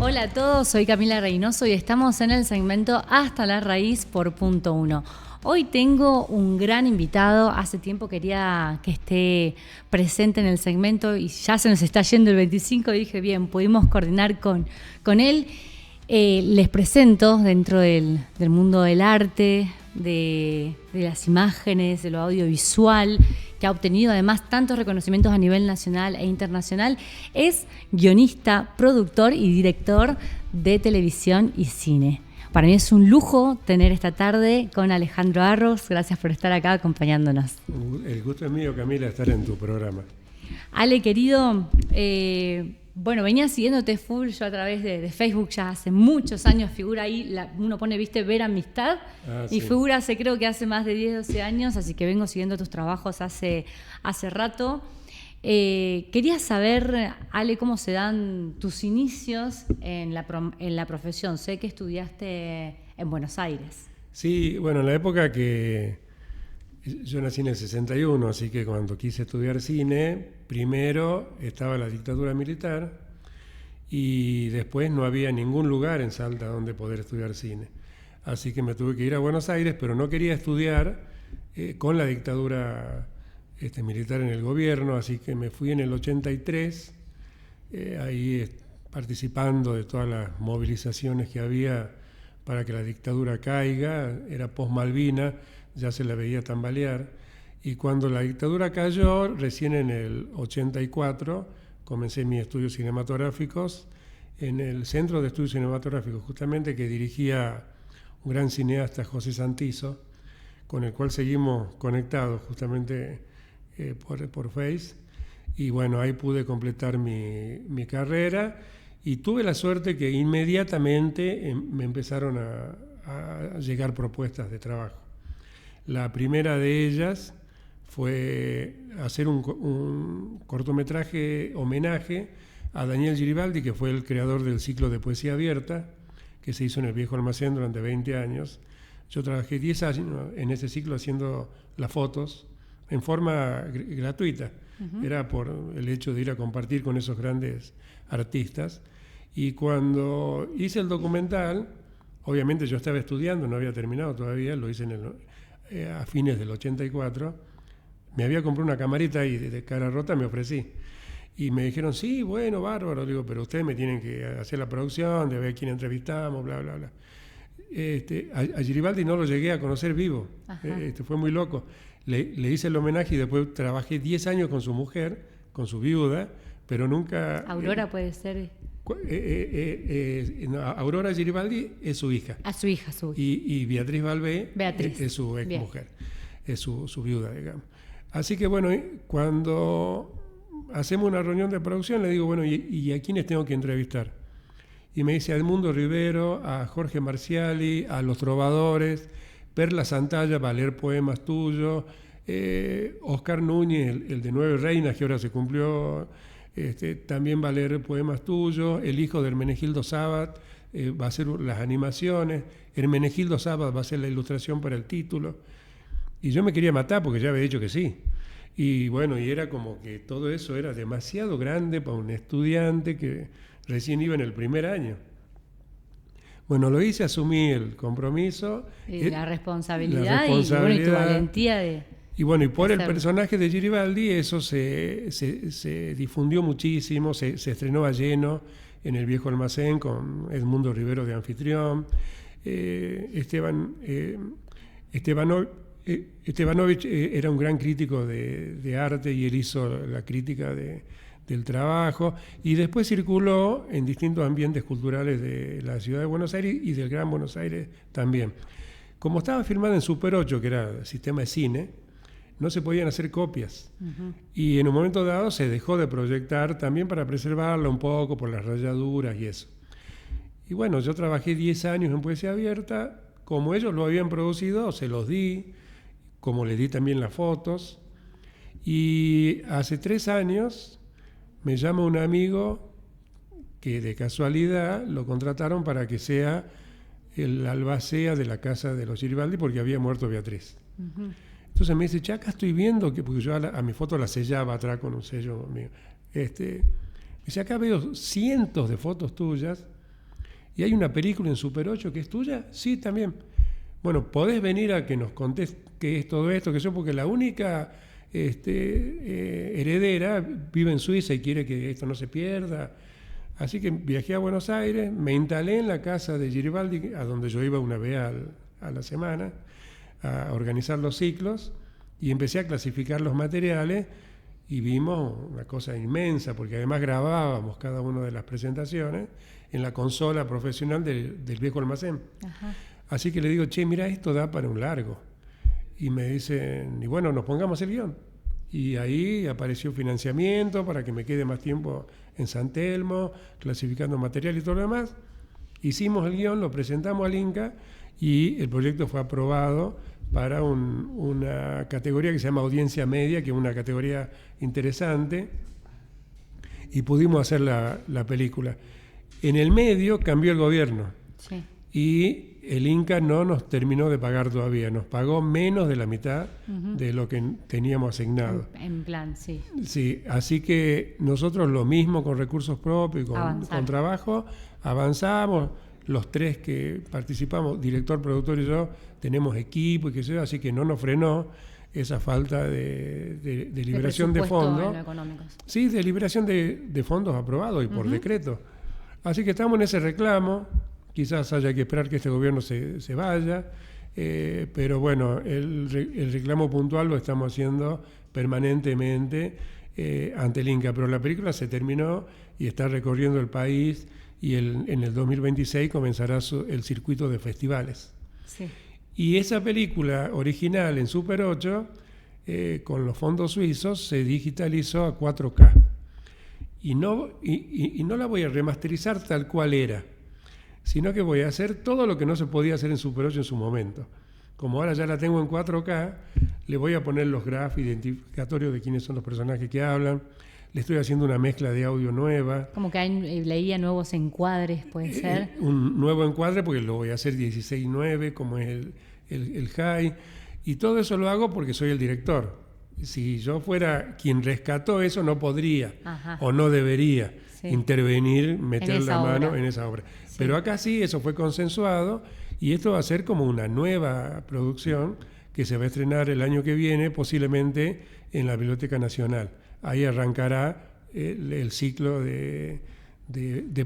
Hola a todos, soy Camila Reynoso y estamos en el segmento Hasta la Raíz por Punto Uno. Hoy tengo un gran invitado, hace tiempo quería que esté presente en el segmento y ya se nos está yendo el 25 y dije, bien, pudimos coordinar con él. Les presento dentro del mundo del arte, de las imágenes, de lo audiovisual, que ha obtenido además tantos reconocimientos a nivel nacional e internacional. Es guionista, productor y director de televisión y cine. Para mí es un lujo tener esta tarde con Alejandro Arros. Gracias por estar acá acompañándonos. El gusto es mío, Camila, estar en tu programa. Ale, querido, venía siguiéndote full yo a través de Facebook ya hace muchos años, figura ahí, uno pone, viste, ver amistad, y sí. Figura creo que hace más de 10, 12 años, así que vengo siguiendo tus trabajos hace rato. Quería saber, Ale, cómo se dan tus inicios en la profesión. Sé que estudiaste en Buenos Aires. Sí, bueno, en la época que yo nací en el 61, así que cuando quise estudiar cine, primero estaba la dictadura militar y después no había ningún lugar en Salta donde poder estudiar cine. Así que me tuve que ir a Buenos Aires, pero no quería estudiar con la dictadura militar en el gobierno, así que me fui en el 83, ahí participando de todas las movilizaciones que había para que la dictadura caiga, era post-Malvina, ya se la veía tambalear, y cuando la dictadura cayó, recién en el 84, comencé mis estudios cinematográficos en el Centro de Estudios Cinematográficos, justamente que dirigía un gran cineasta, José Santizo, con el cual seguimos conectados justamente por Face, y bueno, ahí pude completar mi carrera, y tuve la suerte que inmediatamente me empezaron a llegar propuestas de trabajo. La primera de ellas fue hacer un cortometraje homenaje a Daniel Giribaldi, que fue el creador del ciclo de poesía abierta, que se hizo en el Viejo Almacén durante 20 años. Yo trabajé 10 años en ese ciclo haciendo las fotos en forma gratuita. Uh-huh. Era por el hecho de ir a compartir con esos grandes artistas. Y cuando hice el documental, obviamente yo estaba estudiando, no había terminado todavía, lo hice a fines del 84, me había comprado una camarita y de cara rota me ofrecí. Y me dijeron, sí, bueno, bárbaro. Digo, pero ustedes me tienen que hacer la producción, de ver quién entrevistamos, bla, bla, bla. A Giribaldi no lo llegué a conocer vivo, fue muy loco. Le hice el homenaje y después trabajé 10 años con su mujer, con su viuda, pero nunca... Aurora puede ser... No, Aurora Giribaldi es su hija. A su hija. Y Beatriz Balbé es su ex mujer, es su viuda, digamos. Así que bueno, cuando hacemos una reunión de producción, le digo, bueno, ¿y a quiénes tengo que entrevistar? Y me dice a Edmundo Rivero, a Jorge Marciali, a Los Trovadores, Perla Santalla va a leer poemas tuyos, Oscar Núñez, el de Nueve Reinas, que ahora se cumplió, también va a leer poemas tuyos, el hijo de Hermenegildo Sabat va a hacer las animaciones, Hermenegildo Sabat va a hacer la ilustración para el título. Y yo me quería matar porque ya había dicho que sí. Y bueno, y era como que todo eso era demasiado grande para un estudiante que recién iba en el primer año. Bueno, lo hice, asumí el compromiso. Y la responsabilidad. Y tu valentía de... Y bueno, y por el personaje de Giribaldi eso se difundió muchísimo, se estrenó a lleno en el Viejo Almacén con Edmundo Rivero de anfitrión, Estebanovich era un gran crítico de arte y él hizo la crítica del trabajo, y después circuló en distintos ambientes culturales de la ciudad de Buenos Aires y del Gran Buenos Aires también. Como estaba filmada en Super 8, que era el sistema de cine, no se podían hacer copias. Uh-huh. Y en un momento dado se dejó de proyectar también para preservarla un poco por las rayaduras y eso. Y bueno, yo trabajé 10 años en Poesía Abierta, como ellos lo habían producido, se los di, como le di también las fotos. Y hace 3 años me llama un amigo que de casualidad lo contrataron para que sea el albacea de la casa de los Giribaldi porque había muerto Beatriz. Uh-huh. Entonces me dice, acá estoy viendo, porque yo a mi foto la sellaba atrás con un sello mío. Me dice, acá veo cientos de fotos tuyas ¿y hay una película en Super 8 que es tuya? Sí, también. Bueno, podés venir a que nos contés qué es todo esto, que yo, porque la única heredera vive en Suiza y quiere que esto no se pierda. Así que viajé a Buenos Aires, me instalé en la casa de Giribaldi, a donde yo iba una vez a la semana, a organizar los ciclos, y empecé a clasificar los materiales, y vimos una cosa inmensa, porque además grabábamos cada una de las presentaciones en la consola profesional del viejo almacén. Ajá. Así que le digo, che, mira, esto da para un largo. Y me dicen, y bueno, nos pongamos el guión. Y ahí apareció financiamiento para que me quede más tiempo en San Telmo, clasificando material y todo lo demás. Hicimos el guión, lo presentamos al Inca y el proyecto fue aprobado para una categoría que se llama audiencia media, que es una categoría interesante, y pudimos hacer la película. En el medio cambió el gobierno. Sí. Y el Inca no nos terminó de pagar todavía, nos pagó menos de la mitad de lo que teníamos asignado. En plan, sí. Sí, así que nosotros lo mismo con recursos propios y con trabajo, avanzamos, los tres que participamos, director, productor y yo, tenemos equipo y qué sé yo, así que no nos frenó esa falta de liberación de fondos. Sí, de liberación de fondos aprobados y por decreto. Así que estamos en ese reclamo. Quizás haya que esperar que este gobierno se vaya, pero bueno, el reclamo puntual lo estamos haciendo permanentemente ante el Inca. Pero la película se terminó y está recorriendo el país, y en el 2026 comenzará el circuito de festivales. Sí. Y esa película original en Super 8, con los fondos suizos, se digitalizó a 4K. Y no la voy a remasterizar tal cual era, sino que voy a hacer todo lo que no se podía hacer en Super 8 en su momento. Como ahora ya la tengo en 4K, le voy a poner los grafos identificatorios de quiénes son los personajes que hablan, le estoy haciendo una mezcla de audio nueva. Como que leía nuevos encuadres, puede ser. Un nuevo encuadre, porque lo voy a hacer 16:9, como es el high, y todo eso lo hago porque soy el director. Si yo fuera quien rescató eso, no podría, o no debería intervenir, meter la mano en esa obra. Sí. Pero acá sí, eso fue consensuado, y esto va a ser como una nueva producción que se va a estrenar el año que viene, posiblemente en la Biblioteca Nacional. Ahí arrancará el ciclo de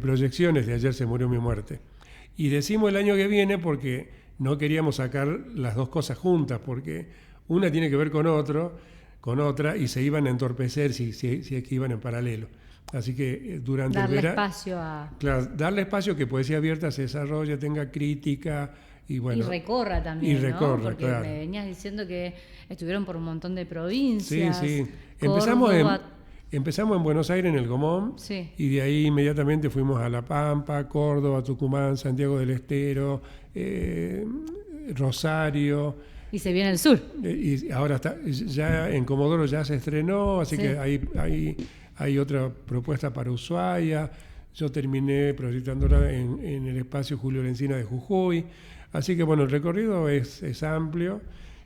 proyecciones de Ayer se murió mi muerte. Y decimos el año que viene porque no queríamos sacar las dos cosas juntas, porque una tiene que ver con otra, y se iban a entorpecer si es que iban en paralelo. Así que durante darle el verano... espacio a... Claro, darle espacio, que Poesía Abierta se desarrolle, tenga crítica y bueno... Y recorra también, y recorra, ¿no? Porque claro. Me venías diciendo que estuvieron por un montón de provincias. Sí. Córdoba. Empezamos en Buenos Aires, en el Gomón, y de ahí inmediatamente fuimos a La Pampa, Córdoba, Tucumán, Santiago del Estero, Rosario... Y se viene al sur. Y ahora está, ya en Comodoro ya se estrenó, así que hay otra propuesta para Ushuaia. Yo terminé proyectándola en el espacio Julio Lencina de Jujuy. Así que bueno, el recorrido es amplio.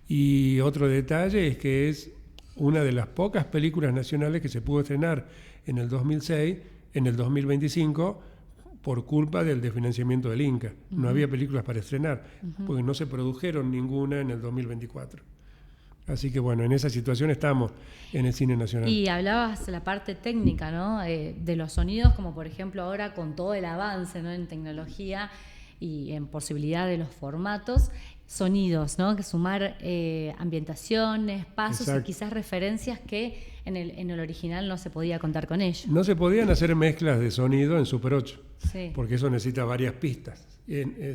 Y otro detalle es que es una de las pocas películas nacionales que se pudo estrenar en el 2006, en el 2025, por culpa del desfinanciamiento del Inca. No había películas para estrenar, porque no se produjeron ninguna en el 2024. Así que bueno, en esa situación estamos en el cine nacional. Y hablabas de la parte técnica, ¿no? De los sonidos, como por ejemplo ahora con todo el avance, ¿no?, en tecnología y en posibilidad de los formatos, sonidos, ¿no? Que sumar ambientaciones, pasos. Exacto. Y quizás referencias que en el original no se podía contar con ello. No se podían hacer mezclas de sonido en Super 8, porque eso necesita varias pistas.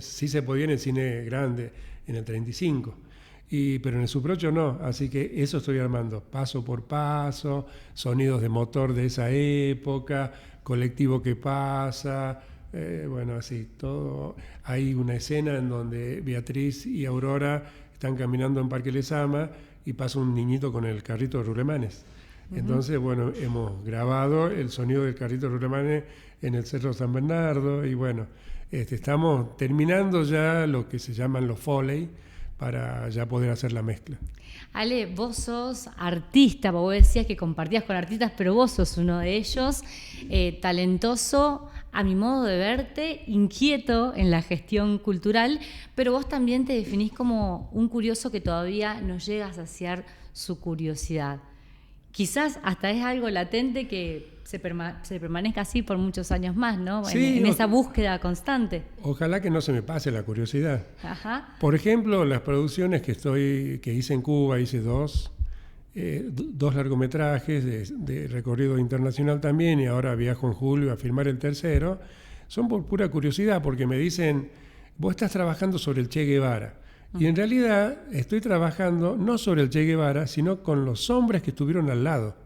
Sí se podía en el cine grande, en el 35, pero en el Super 8 no, así que eso estoy armando, paso por paso, sonidos de motor de esa época, colectivo que pasa... bueno, así, todo. Hay una escena en donde Beatriz y Aurora están caminando en Parque Lezama y pasa un niñito con el carrito de Rulemanes. Entonces, bueno, hemos grabado el sonido del carrito de Rulemanes en el Cerro San Bernardo y bueno, estamos terminando ya lo que se llaman los Foley para ya poder hacer la mezcla. Ale, vos sos artista, vos decías que compartías con artistas, pero vos sos uno de ellos, talentoso, a mi modo de verte, inquieto en la gestión cultural, pero vos también te definís como un curioso que todavía no llega a saciar su curiosidad. Quizás hasta es algo latente que se permanezca así por muchos años más, ¿no? Sí, en esa búsqueda constante. Ojalá que no se me pase la curiosidad. Ajá. Por ejemplo, las producciones que hice en Cuba, hice dos largometrajes de recorrido internacional también, y ahora viajo en julio a filmar el tercero, son por pura curiosidad, porque me dicen, vos estás trabajando sobre el Che Guevara. Y en realidad estoy trabajando no sobre el Che Guevara, sino con los hombres que estuvieron al lado.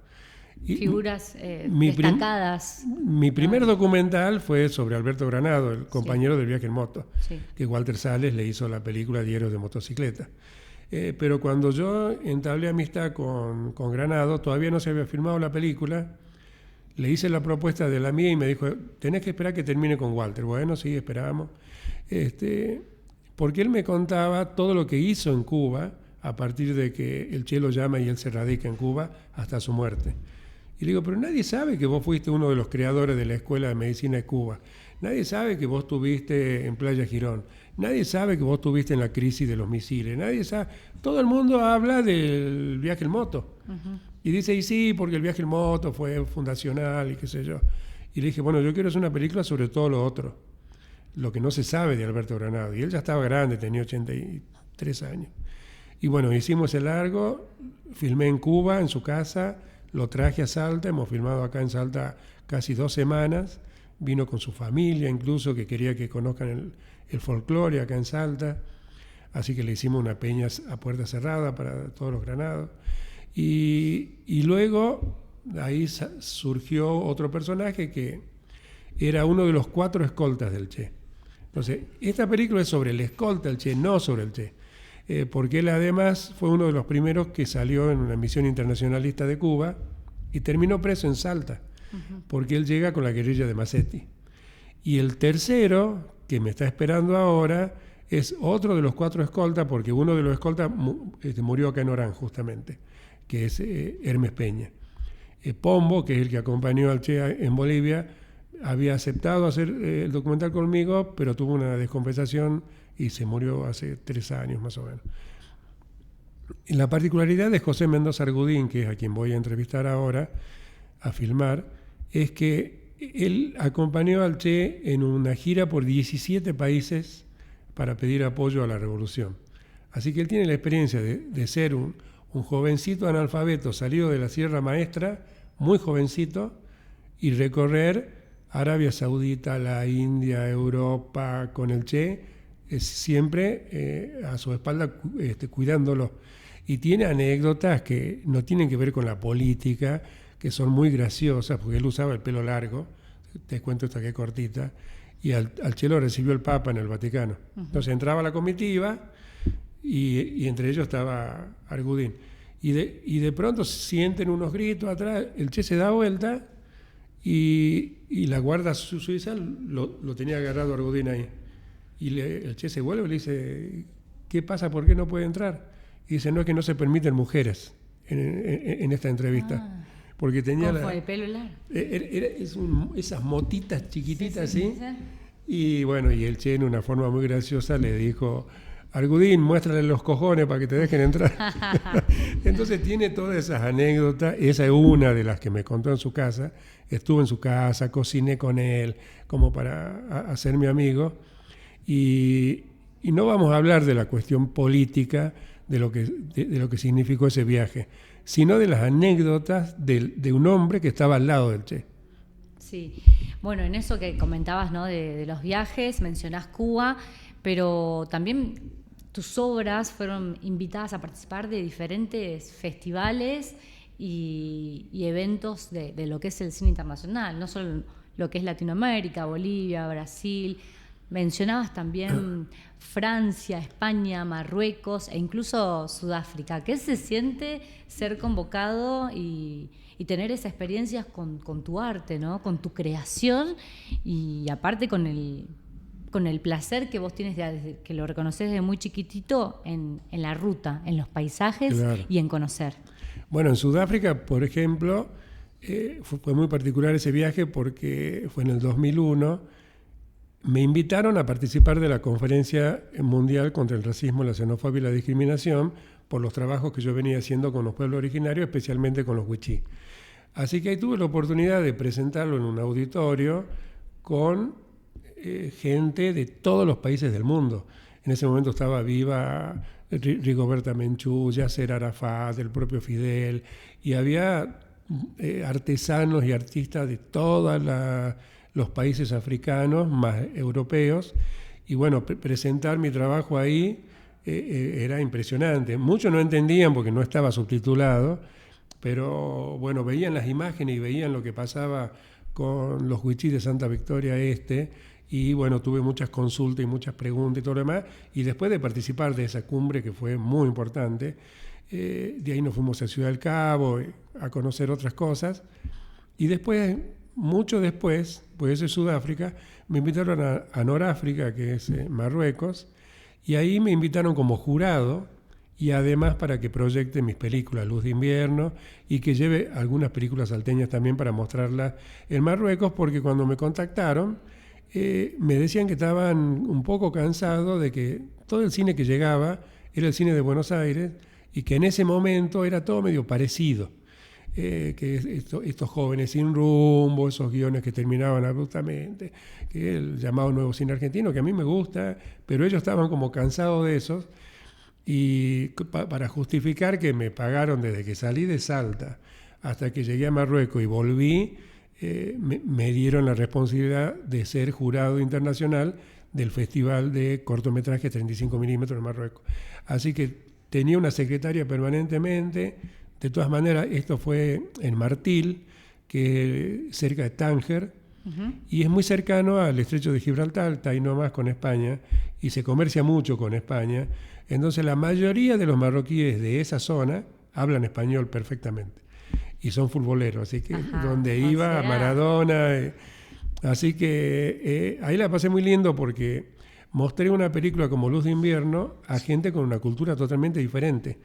Y figuras destacadas. Mi primer documental fue sobre Alberto Granado, el compañero del viaje en moto, que Walter Sales le hizo la película Diarios de Motocicleta. Pero cuando yo entablé amistad con Granado, todavía no se había filmado la película, le hice la propuesta de la mía y me dijo, tenés que esperar que termine con Walter. Bueno, sí, esperamos. Porque él me contaba todo lo que hizo en Cuba a partir de que el Che lo llama y él se radica en Cuba hasta su muerte. Y le digo, pero nadie sabe que vos fuiste uno de los creadores de la Escuela de Medicina de Cuba. Nadie sabe que vos estuviste en Playa Girón. Nadie sabe que vos estuviste en la crisis de los misiles. Nadie sabe. Todo el mundo habla del viaje en moto. Uh-huh. Y dice, y sí, porque el viaje en moto fue fundacional y qué sé yo. Y le dije, bueno, yo quiero hacer una película sobre todo lo otro. Lo que no se sabe de Alberto Granado. Y él ya estaba grande, tenía 83 años. Y bueno, hicimos el largo, filmé en Cuba, en su casa, lo traje a Salta, hemos filmado acá en Salta casi 2 semanas, vino con su familia incluso, que quería que conozcan el folclore acá en Salta, así que le hicimos una peña a puerta cerrada para todos los granados. Y luego ahí surgió otro personaje que era uno de los 4 escoltas del Che. Entonces, esta película es sobre el escolta del Che, no sobre el Che. Porque él además fue uno de los primeros que salió en una misión internacionalista de Cuba y terminó preso en Salta, porque él llega con la guerrilla de Macetti. Y el tercero, que me está esperando ahora, es otro de los 4 escoltas, porque uno de los escoltas murió acá en Orán, justamente, que es Hermes Peña. Pombo, que es el que acompañó al Che en Bolivia, había aceptado hacer el documental conmigo, pero tuvo una descompensación y se murió hace 3 años más o menos. Y la particularidad de José Mendoza Argudín, que es a quien voy a entrevistar ahora, a filmar, es que él acompañó al Che en una gira por 17 países para pedir apoyo a la revolución. Así que él tiene la experiencia de ser un jovencito analfabeto salido de la Sierra Maestra, muy jovencito, y recorrer Arabia Saudita, la India, Europa, con el Che, siempre a su espalda cuidándolo. Y tiene anécdotas que no tienen que ver con la política, que son muy graciosas, porque él usaba el pelo largo, te cuento esta que es cortita, y al Che lo recibió el Papa en el Vaticano. Uh-huh. Entonces entraba la comitiva y entre ellos estaba Argudín. Y de pronto sienten unos gritos atrás, el Che se da vuelta y la guardia suiza lo tenía agarrado Argudín ahí. Y el Che se vuelve y le dice, ¿qué pasa? ¿Por qué no puede entrar? Y dice, no, es que no se permiten mujeres en esta entrevista. Porque tenía ¿Cómo fue? ¿El pelo largo? Esas motitas chiquititas, ¿sí? Y bueno, y el Che en una forma muy graciosa le dijo, Argudín, muéstrale los cojones para que te dejen entrar. Entonces tiene todas esas anécdotas. Esa es una de las que me contó en su casa. Estuve en su casa, cociné con él, como para hacerme amigo. Y no vamos a hablar de la cuestión política, de lo que significó ese viaje, sino de las anécdotas de un hombre que estaba al lado del Che. Sí, bueno, en eso que comentabas, ¿no? de los viajes, mencionás Cuba, pero también tus obras fueron invitadas a participar de diferentes festivales y eventos de lo que es el cine internacional, no solo lo que es Latinoamérica, Bolivia, Brasil. Mencionabas también Francia, España, Marruecos e incluso Sudáfrica. ¿Qué se siente ser convocado y tener esa experiencia con tu arte, ¿no? Con tu creación y aparte con el placer que vos tienes, que lo reconoces desde muy chiquitito en la ruta, en los paisajes, claro, y en conocer? Bueno, en Sudáfrica, por ejemplo, fue muy particular ese viaje porque fue en el 2001. Me invitaron a participar de la Conferencia Mundial contra el Racismo, la Xenofobia y la Discriminación por los trabajos que yo venía haciendo con los pueblos originarios, especialmente con los wichí. Así que ahí tuve la oportunidad de presentarlo en un auditorio con gente de todos los países del mundo. En ese momento estaba viva Rigoberta Menchú, Yasser Arafat, el propio Fidel, y había artesanos y artistas de todos los países africanos, más europeos, y bueno, presentar mi trabajo ahí era impresionante. Muchos no entendían porque no estaba subtitulado, pero bueno, veían las imágenes y veían lo que pasaba con los wichís de Santa Victoria Este, y bueno, tuve muchas consultas y muchas preguntas y todo lo demás, y después de participar de esa cumbre que fue muy importante, de ahí nos fuimos a Ciudad del Cabo a conocer otras cosas, y después, mucho después, pues eso es Sudáfrica, me invitaron a Noráfrica, que es Marruecos, y ahí me invitaron como jurado, y además para que proyecte mis películas Luz de Invierno y que lleve algunas películas salteñas también para mostrarlas en Marruecos, porque cuando me contactaron me decían que estaban un poco cansados de que todo el cine que llegaba era el cine de Buenos Aires y que en ese momento era todo medio parecido, que estos jóvenes sin rumbo, esos guiones que terminaban abruptamente, que el llamado nuevo cine argentino, que a mí me gusta, pero ellos estaban como cansados de esos. Y para justificar que me pagaron desde que salí de Salta hasta que llegué a Marruecos y volví, me dieron la responsabilidad de ser jurado internacional del Festival de Cortometrajes 35 milímetros en Marruecos. Así que tenía una secretaria permanentemente. De todas maneras, esto fue en Martil, que es cerca de Tánger, y es muy cercano al estrecho de Gibraltar, está ahí nomás con España, y se comercia mucho con España. Entonces la mayoría de los marroquíes de esa zona hablan español perfectamente y son futboleros, así que donde iba Maradona, así que ahí la pasé muy lindo porque mostré una película como Luz de Invierno a gente con una cultura totalmente diferente,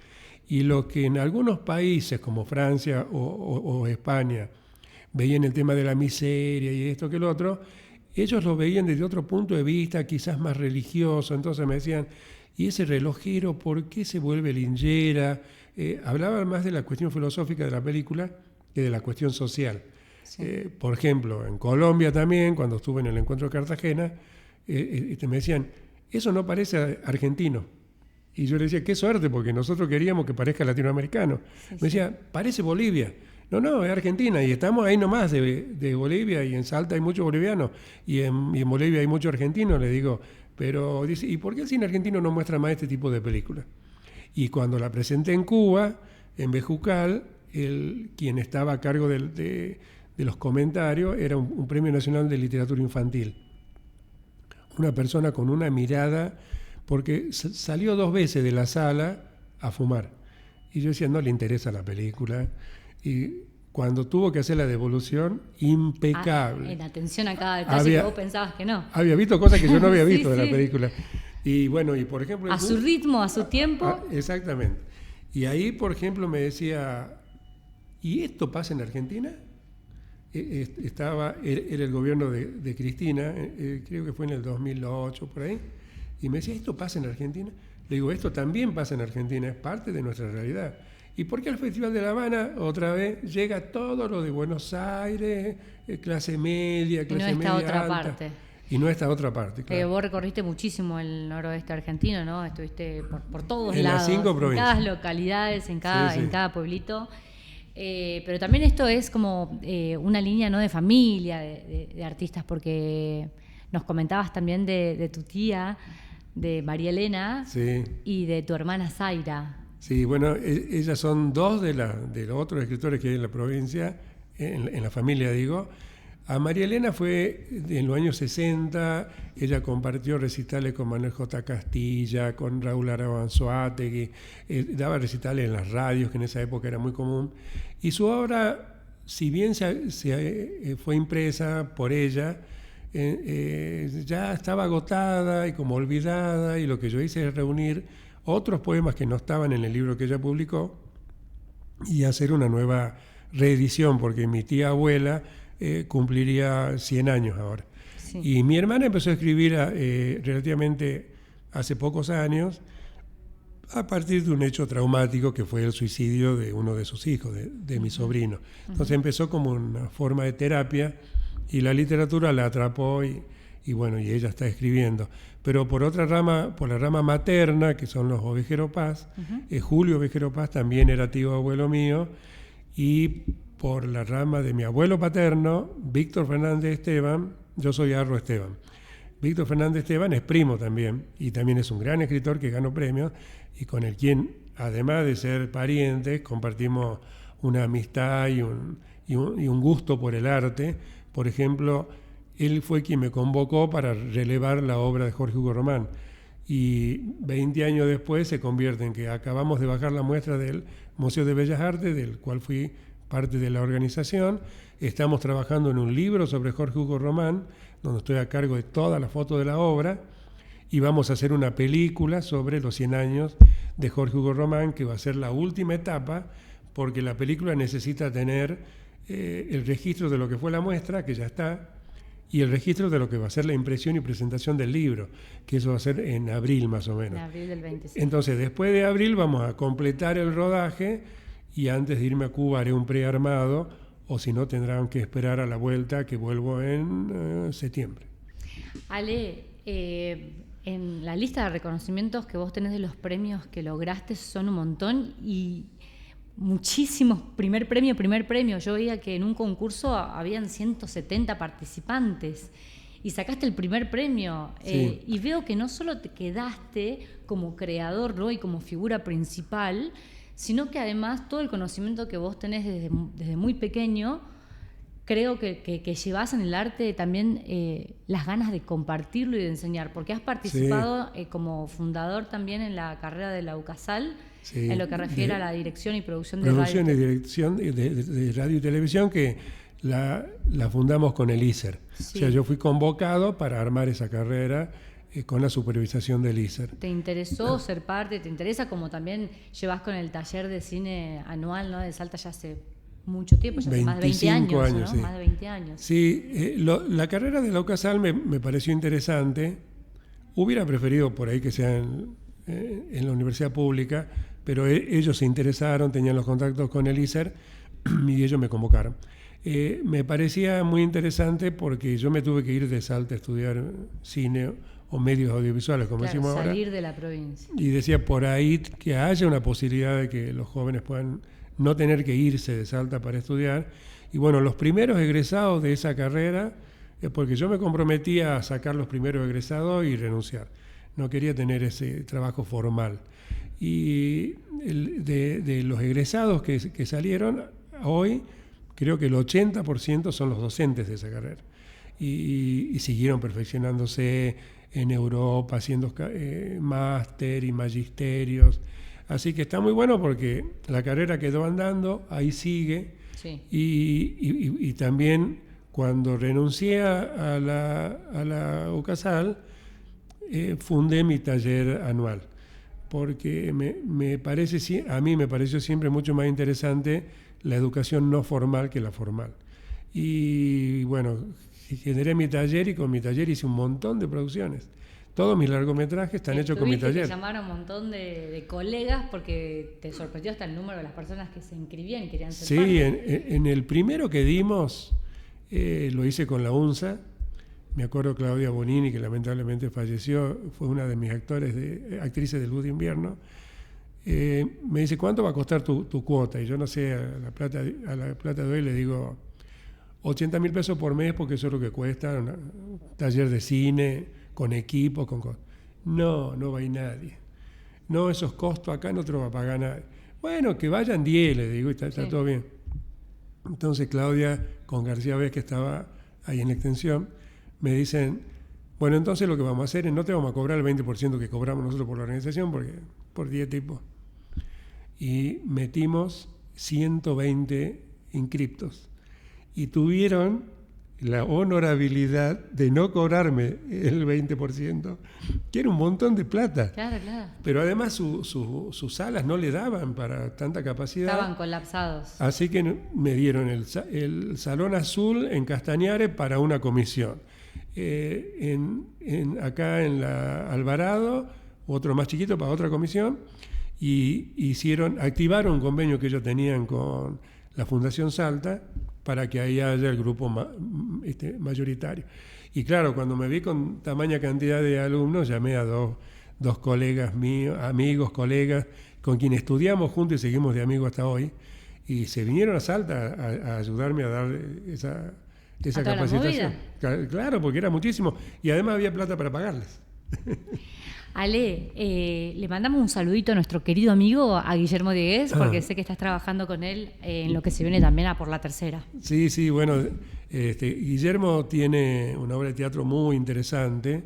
y lo que en algunos países como Francia o España veían el tema de la miseria y esto que lo otro, ellos lo veían desde otro punto de vista, quizás más religioso. Entonces me decían, ¿y ese relojero por qué se vuelve linchera? Hablaban más de la cuestión filosófica de la película que de la cuestión social. Sí. Por ejemplo, en Colombia también, cuando estuve en el encuentro de Cartagena, me decían, eso no parece argentino. Y yo le decía, qué suerte, porque nosotros queríamos que parezca latinoamericano. Sí, me decía, parece Bolivia. No, es Argentina, y estamos ahí nomás de Bolivia, y en Salta hay muchos bolivianos, y en Bolivia hay muchos argentinos, le digo. Pero dice, ¿y por qué el cine argentino no muestra más este tipo de películas? Y cuando la presenté en Cuba, en Bejucal, quien estaba a cargo de los comentarios era un Premio Nacional de Literatura Infantil. Una persona con una mirada, porque salió 2 veces de la sala a fumar. Y yo decía, no le interesa la película. Y cuando tuvo que hacer la devolución, impecable. En atención a cada detalle que vos pensabas que no. Había visto cosas que yo no había visto de la película. Y bueno, y por ejemplo... A su ritmo, a su tiempo. Exactamente. Y ahí, por ejemplo, me decía, ¿y esto pasa en Argentina? Era el gobierno de Cristina, creo que fue en el 2008, por ahí. Y me decía, ¿esto pasa en Argentina? Le digo, esto también pasa en Argentina, es parte de nuestra realidad. ¿Y por qué al Festival de La Habana, otra vez, llega todo lo de Buenos Aires, clase media, clase media alta? Y no esta otra parte. Y no esta otra parte, claro. Vos recorriste muchísimo el noroeste argentino, ¿no? Estuviste por todos lados. En las 5 provincias. En cada localidades, en cada pueblito. Pero también esto es como una línea, ¿no?, de familia, de artistas, porque nos comentabas también de tu tía, de María Elena, y de tu hermana Zaira. Sí, bueno, ellas son 2 de los otros escritores que hay en la provincia, en la familia, digo. A María Elena fue en los años 60, ella compartió recitales con Manuel J. Castilla, con Raúl Arabanzoátegui, daba recitales en las radios, que en esa época era muy común. Y su obra, si bien fue impresa por ella, ya estaba agotada y como olvidada, y lo que yo hice es reunir otros poemas que no estaban en el libro que ella publicó y hacer una nueva reedición, porque mi tía abuela cumpliría 100 años ahora. Sí. Y mi hermana empezó a escribir relativamente hace pocos años, a partir de un hecho traumático que fue el suicidio de uno de sus hijos, de mi sobrino. Entonces empezó como una forma de terapia y la literatura la atrapó y bueno, y ella está escribiendo. Pero por otra rama, por la rama materna, que son los Ovejero Paz, Julio Ovejero Paz también era tío abuelo mío, y por la rama de mi abuelo paterno, Víctor Fernández Esteban, yo soy Arro Esteban. Víctor Fernández Esteban es primo también, y también es un gran escritor que ganó premios, y con el quien, además de ser parientes, compartimos una amistad y un gusto por el arte. Por ejemplo, él fue quien me convocó para relevar la obra de Jorge Hugo Román, y 20 años después se convierte en que acabamos de bajar la muestra del Museo de Bellas Artes, del cual fui parte de la organización. Estamos trabajando en un libro sobre Jorge Hugo Román, donde estoy a cargo de todas las fotos de la obra, y vamos a hacer una película sobre los 100 años de Jorge Hugo Román, que va a ser la última etapa, porque la película necesita tener el registro de lo que fue la muestra, que ya está, y el registro de lo que va a ser la impresión y presentación del libro, que eso va a ser en abril más o menos. En abril del 26. Entonces, después de abril vamos a completar el rodaje, y antes de irme a Cuba haré un prearmado, o si no tendrán que esperar a la vuelta, que vuelvo en septiembre. Ale, en la lista de reconocimientos que vos tenés de los premios que lograste son un montón y muchísimos primer premio. Yo veía que en un concurso habían 170 participantes y sacaste el primer premio. Sí. Y veo que no solo te quedaste como creador, ¿no? y como figura principal, sino que además todo el conocimiento que vos tenés desde muy pequeño, creo que llevas en el arte también las ganas de compartirlo y de enseñar, porque has participado como fundador también en la carrera de la UCASAL, en lo que refiere a la dirección y producción de radio. Producción y dirección de radio y televisión, que la fundamos con el ISER. Sí. O sea, yo fui convocado para armar esa carrera con la supervisación del ISER. ¿Te interesó ser parte? ¿Te interesa como también llevas con el taller de cine anual, ¿no? de Salta ya hace mucho tiempo, ya hace más de 20 años, ¿no? Sí. Más de 20 años. Sí, la carrera de la UCASAL me pareció interesante. Hubiera preferido por ahí que sea en la universidad pública, pero ellos se interesaron, tenían los contactos con el ISER y ellos me convocaron. Me parecía muy interesante porque yo me tuve que ir de Salta a estudiar cine o medios audiovisuales, como decimos ahora. Salir de la provincia. Y decía, por ahí que haya una posibilidad de que los jóvenes puedan no tener que irse de Salta para estudiar. Y bueno, los primeros egresados de esa carrera, porque yo me comprometía a sacar los primeros egresados y renunciar. No quería tener ese trabajo formal. Y de los egresados que salieron, hoy creo que el 80% son los docentes de esa carrera. Y siguieron perfeccionándose en Europa, haciendo máster y magisterios. Así que está muy bueno porque la carrera quedó andando, ahí sigue. Sí. Y también cuando renuncié a la UCASAL, fundé mi taller anual, porque a mí me pareció siempre mucho más interesante la educación no formal que la formal. Y bueno, generé mi taller y con mi taller hice un montón de producciones. Todos mis largometrajes están hechos con mi taller. Te llamaron un montón de colegas porque te sorprendió hasta el número de las personas que se inscribían y querían ser parte. Sí, en el primero que dimos lo hice con la UNSA. Me acuerdo Claudia Bonini, que lamentablemente falleció, fue una de mis actrices de Luz de Invierno. Me dice, ¿cuánto va a costar tu cuota? Y yo no sé, a la plata de hoy le digo 80.000 pesos por mes, porque eso es lo que cuesta un taller de cine, con equipo, con cosas. No va a ir nadie. No, esos costos acá no te lo va a pagar nadie. Bueno, que vayan 10, le digo, y está todo bien. Entonces Claudia, con García Vez, que estaba ahí en la extensión, me dicen, bueno, entonces lo que vamos a hacer es no te vamos a cobrar el 20% que cobramos nosotros por la organización, porque por 10 tipos. Y metimos 120 inscriptos. Y tuvieron la honorabilidad de no cobrarme el 20%, que era un montón de plata. Claro. Pero además sus salas no le daban para tanta capacidad. Estaban colapsados. Así que me dieron el Salón Azul en Castañares para una comisión. Acá en la Alvarado, otro más chiquito para otra comisión, y activaron un convenio que ellos tenían con la Fundación Salta para que ahí haya el grupo mayoritario. Y claro, cuando me vi con tamaña cantidad de alumnos, llamé a dos colegas míos, amigos, colegas, con quienes estudiamos juntos y seguimos de amigos hasta hoy, y se vinieron a Salta a ayudarme a dar esa capacitación. Claro, porque era muchísimo, y además había plata para pagarles. Ale, le mandamos un saludito a nuestro querido amigo, a Guillermo Diegues, porque sé que estás trabajando con él en lo que se viene también a por la tercera. Sí, bueno, Guillermo tiene una obra de teatro muy interesante,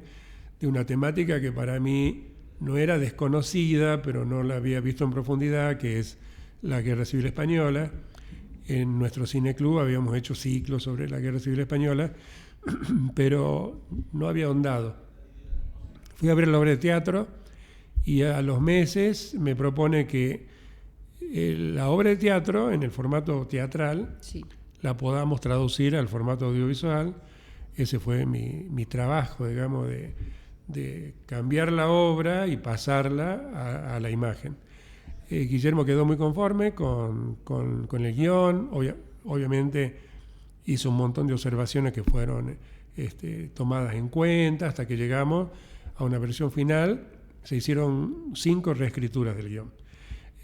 de una temática que para mí no era desconocida, pero no la había visto en profundidad, que es la Guerra Civil Española. En nuestro cineclub habíamos hecho ciclos sobre la Guerra Civil Española, pero no había ahondado. Fui a ver la obra de teatro y a los meses me propone que la obra de teatro, en el formato teatral, la podamos traducir al formato audiovisual. Ese fue mi trabajo, digamos, de cambiar la obra y pasarla a la imagen. Guillermo quedó muy conforme con el guión. Obviamente hizo un montón de observaciones que fueron tomadas en cuenta hasta que llegamos a una versión final. Se hicieron 5 reescrituras del guión.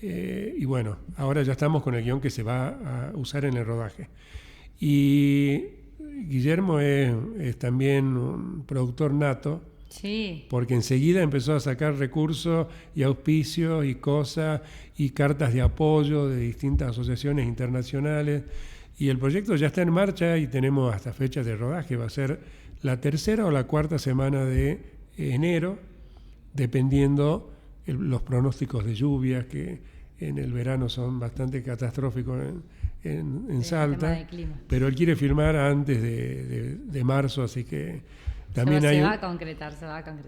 Y bueno, ahora ya estamos con el guión que se va a usar en el rodaje. Y Guillermo es también un productor nato, porque enseguida empezó a sacar recursos y auspicios y cosas y cartas de apoyo de distintas asociaciones internacionales. Y el proyecto ya está en marcha y tenemos hasta fechas de rodaje. Va a ser la 3ª o la 4ª semana de enero, dependiendo los pronósticos de lluvias, que en el verano son bastante catastróficos en Salta, pero él quiere filmar antes de marzo, así que también se va a concretar.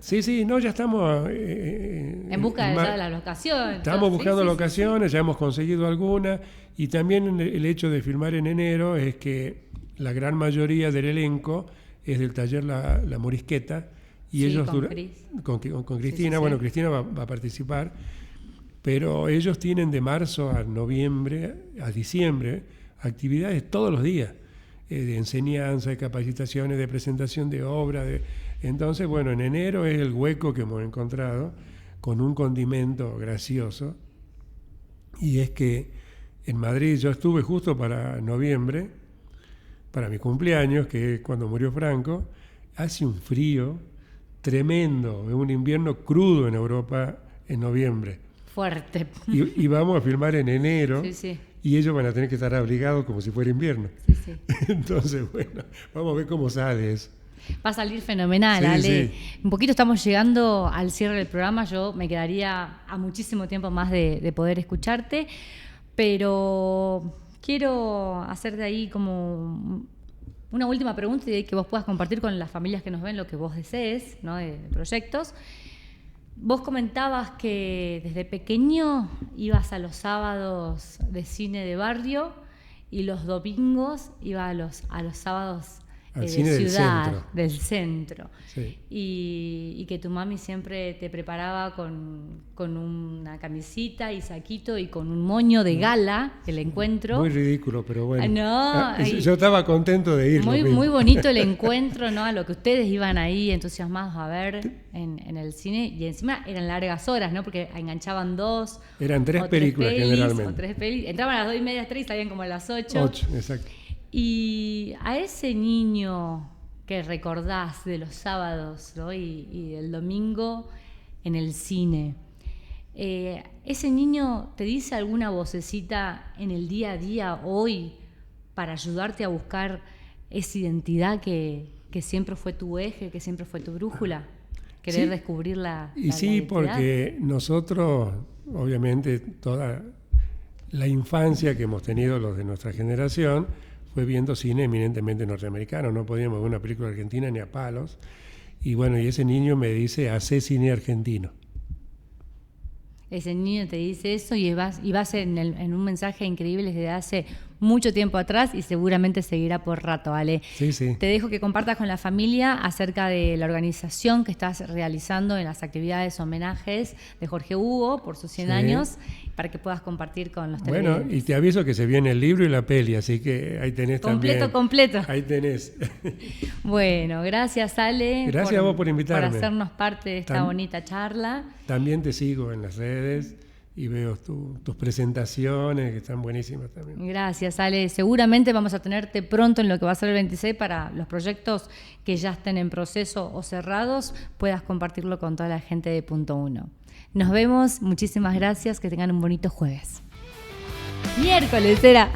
Sí, no, ya estamos en busca de la locación. Estamos buscando locaciones, ya hemos conseguido algunas, y también el hecho de filmar en enero es que la gran mayoría del elenco es del taller La Morisqueta, y ellos con Cristina, bueno, Cristina va a participar, pero ellos tienen de marzo a noviembre, a diciembre, actividades todos los días, de enseñanza, de capacitaciones, de presentación de obra. Entonces, bueno, en enero es el hueco que hemos encontrado con un condimento gracioso, y es que en Madrid yo estuve justo para noviembre, para mi cumpleaños, que es cuando murió Franco. Hace un frío tremendo, es un invierno crudo en Europa en noviembre. Fuerte. Y vamos a filmar en enero, y ellos van a tener que estar abrigados como si fuera invierno. Entonces, bueno, vamos a ver cómo sale eso. Va a salir fenomenal, Ale. Un poquito estamos llegando al cierre del programa. Yo me quedaría a muchísimo tiempo más de poder escucharte, pero quiero hacerte ahí como una última pregunta y que vos puedas compartir con las familias que nos ven lo que vos desees, ¿no? de proyectos. Vos comentabas que desde pequeño ibas a los sábados de cine de barrio y los domingos ibas a los sábados al de cine ciudad, del centro. Sí. Y que tu mami siempre te preparaba con una camisita y saquito y con un moño de gala, el encuentro. Muy ridículo, pero bueno. Yo estaba contento de ir. Muy bonito el encuentro, ¿no? A lo que ustedes iban ahí entusiasmados a ver en el cine. Y encima eran largas horas, ¿no? Porque enganchaban 2. Eran 3 películas generalmente. O 3 pelis. Entraban a las 2:30, 3 y salían como a las 8. 8, exacto. Y a ese niño que recordás de los sábados, ¿no? y del domingo en el cine, ¿ese niño te dice alguna vocecita en el día a día hoy para ayudarte a buscar esa identidad que siempre fue tu eje, que siempre fue tu brújula? Querer descubrir la identidad. Porque nosotros, obviamente, toda la infancia que hemos tenido los de nuestra generación fue viendo cine eminentemente norteamericano, no podíamos ver una película argentina ni a palos. Y bueno, y ese niño me dice, hacé cine argentino. Ese niño te dice eso y vas en un mensaje increíble desde hace mucho tiempo atrás y seguramente seguirá por rato, Ale. Sí, sí. Te dejo que compartas con la familia acerca de la organización que estás realizando en las actividades homenajes de Jorge Hugo por sus 100 años, para que puedas compartir con los televidentes. Bueno, y te aviso que se viene el libro y la peli, así que ahí tenés Completo. Ahí tenés. Bueno, gracias, Ale. Gracias a vos por invitarme. Por hacernos parte de esta bonita charla. También te sigo en las redes y veo tus presentaciones, que están buenísimas también. Gracias, Ale. Seguramente vamos a tenerte pronto en lo que va a ser el 26 para los proyectos que ya estén en proceso o cerrados, puedas compartirlo con toda la gente de Punto Uno. Nos vemos, muchísimas gracias, que tengan un bonito jueves. Miércoles era.